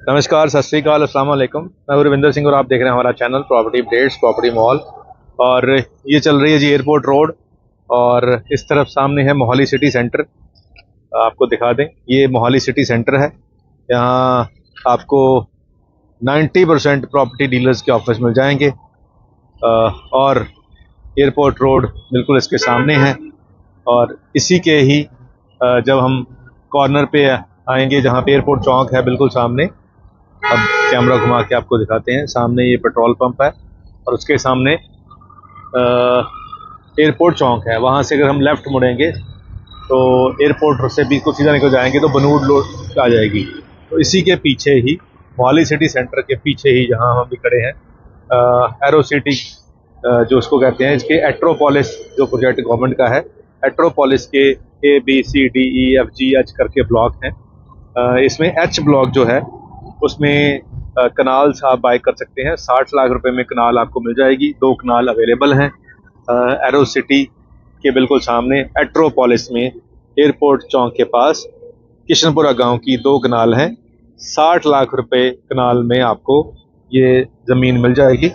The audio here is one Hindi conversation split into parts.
नमस्कार, सत श्री अकाल, अस्सलाम वालेकुम। मैं रविंदर सिंह और आप देख रहे हैं हमारा channel property updates, property mall. और ये चल रही है जी एयरपोर्ट रोड और इस तरफ सामने है मोहाली सिटी सेंटर। आपको दिखा दें, ये मोहाली सिटी सेंटर है। यहाँ आपको 90% प्रॉपर्टी डीलर्स के ऑफिस मिल जाएंगे और एयरपोर्ट रोड बिल्कुल इसके सामने है। और इसी के ही जब हम कॉर्नर पे आएंगे जहाँ पे एयरपोर्ट चौक है बिल्कुल सामने, अब कैमरा घुमा के आपको दिखाते हैं। सामने ये पेट्रोल पंप है और उसके सामने एयरपोर्ट चौक है। वहाँ से अगर हम लेफ़्ट मुड़ेंगे तो एयरपोर्ट से भी कुछ सीधा निकल जाएंगे तो बनूड रोड आ जाएगी। तो इसी के पीछे ही मोहाली सिटी सेंटर के पीछे ही जहाँ हम भी खड़े हैं, एरो सिटी जो उसको कहते हैं, इसके एट्रोपोलिस जो प्रोजेक्ट गवर्नमेंट का है, एट्रोपोलिस के ABCDEFGH करके ब्लॉक हैं। इसमें H ब्लॉक जो है उसमें कनाल्स आप बाय कर सकते हैं। 60 लाख रुपए में कनाल आपको मिल जाएगी। 2 कनाल अवेलेबल हैं एरो सिटी के बिल्कुल सामने एट्रोपोलिस में, एयरपोर्ट चौक के पास किशनपुरा गांव की 2 कनाल हैं। 60 लाख रुपए कनाल में आपको ये ज़मीन मिल जाएगी।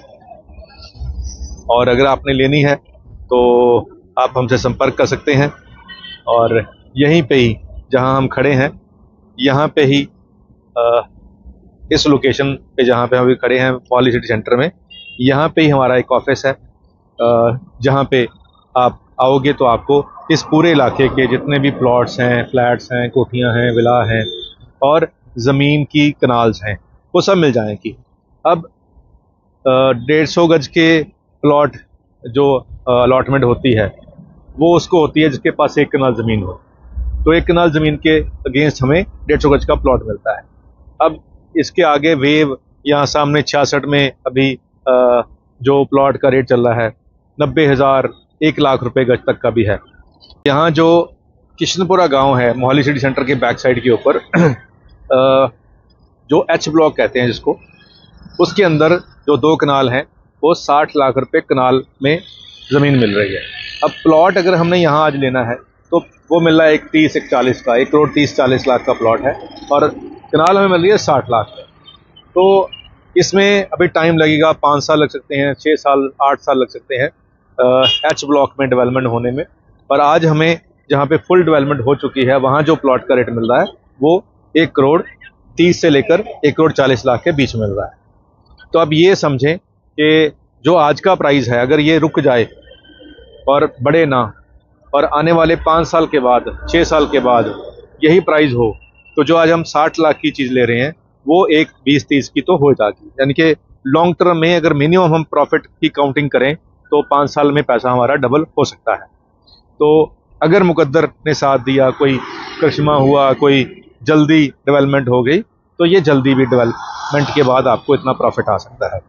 और अगर आपने लेनी है तो आप हमसे संपर्क कर सकते हैं। और यहीं पे ही जहां हम खड़े हैं, यहाँ पे ही इस लोकेशन पे जहाँ पे हम अभी खड़े हैं मोहाली सिटी सेंटर में, यहाँ पे ही हमारा एक ऑफिस है। जहाँ पे आप आओगे तो आपको इस पूरे इलाके के जितने भी प्लॉट्स हैं, फ्लैट्स हैं, कोठियाँ हैं, विला हैं और ज़मीन की कनाल्स हैं, वो सब मिल जाएंगी। अब 150 गज के प्लॉट जो अलॉटमेंट होती है वो उसको होती है जिसके पास 1 कनाल ज़मीन हो। तो 1 कनाल ज़मीन के अगेंस्ट हमें 150 गज का प्लॉट मिलता है। अब इसके आगे वेव यहाँ सामने 66 में अभी जो प्लॉट का रेट चल रहा है 90,000 1 लाख रुपए गज तक का भी है। यहाँ जो किशनपुरा गांव है मोहाली सिटी सेंटर के बैक साइड के ऊपर जो H ब्लॉक कहते हैं जिसको, उसके अंदर जो 2 कनाल हैं वो 60 लाख रुपए कनाल में ज़मीन मिल रही है। अब प्लॉट अगर हमने यहाँ आज लेना है तो वो मिल रहा है 30-40 का, 1,30,40 लाख का प्लॉट है और कनाल हमें मिल रही है 60 लाख का। तो इसमें अभी टाइम लगेगा, 5 साल लग सकते हैं, 6 साल 8 साल लग सकते हैं H ब्लॉक में डेवलपमेंट होने में। पर आज हमें जहाँ पे फुल डेवलपमेंट हो चुकी है वहाँ जो प्लॉट का रेट मिल रहा है वो 1,30 से लेकर 1,40 लाख के बीच मिल रहा है। तो अब ये समझें कि जो आज का प्राइस है, अगर ये रुक जाए और बढ़े ना, और आने वाले 5 साल के बाद, 6 साल के बाद यही प्राइस हो, तो जो आज हम 60 लाख की चीज़ ले रहे हैं वो 20-30 की तो हो जाएगी। यानी कि लॉन्ग टर्म में अगर मिनिमम हम प्रॉफिट की काउंटिंग करें तो 5 साल में पैसा हमारा डबल हो सकता है। तो अगर मुकद्दर ने साथ दिया, कोई करिश्मा हुआ, कोई जल्दी डेवलपमेंट हो गई, तो ये जल्दी भी डेवलपमेंट के बाद आपको इतना प्रॉफिट आ सकता है।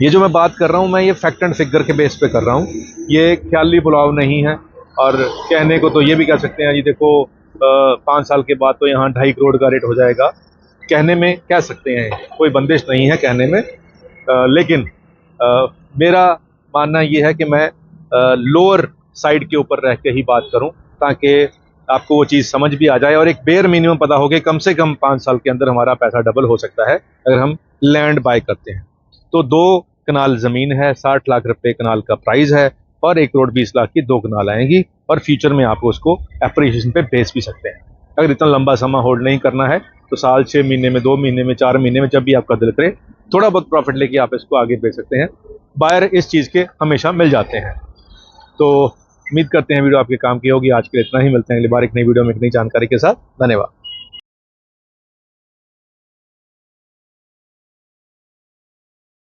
ये जो मैं बात कर रहा हूँ, मैं ये फैक्ट एंड फिगर के बेस पे कर रहा हूँ। ये ख्याली पुलाव नहीं है। और कहने को तो ये भी कह सकते हैं जी देखो 5 साल के बाद तो यहाँ 2.5 करोड़ का रेट हो जाएगा, कहने में कह सकते हैं, कोई बंदिश नहीं है कहने में। लेकिन मेरा मानना ये है कि मैं लोअर साइड के ऊपर रह के ही बात करूं ताकि आपको वो चीज़ समझ भी आ जाए और एक बेयर मिनिमम पता हो कि कम से कम 5 साल के अंदर हमारा पैसा डबल हो सकता है अगर हम लैंड बाय करते हैं। तो 2 कनाल ज़मीन है, 60 लाख रुपए कनाल का प्राइस है और 1,20 लाख की 2 कनाल आएंगी। और फ्यूचर में आप उसको एप्रिसिएशन पे बेच भी सकते हैं। अगर इतना लंबा समय होल्ड नहीं करना है तो साल, 6 महीने में, 2 महीने में, 4 महीने में, जब भी आपका दिल करे थोड़ा बहुत प्रॉफिट लेके आप इसको आगे बेच सकते हैं। बायर इस चीज़ के हमेशा मिल जाते हैं। तो उम्मीद करते हैं वीडियो आपके काम की होगी। आज के लिए इतना ही, मिलते हैं अगली बार एक नई वीडियो में एक नई जानकारी के साथ। धन्यवाद।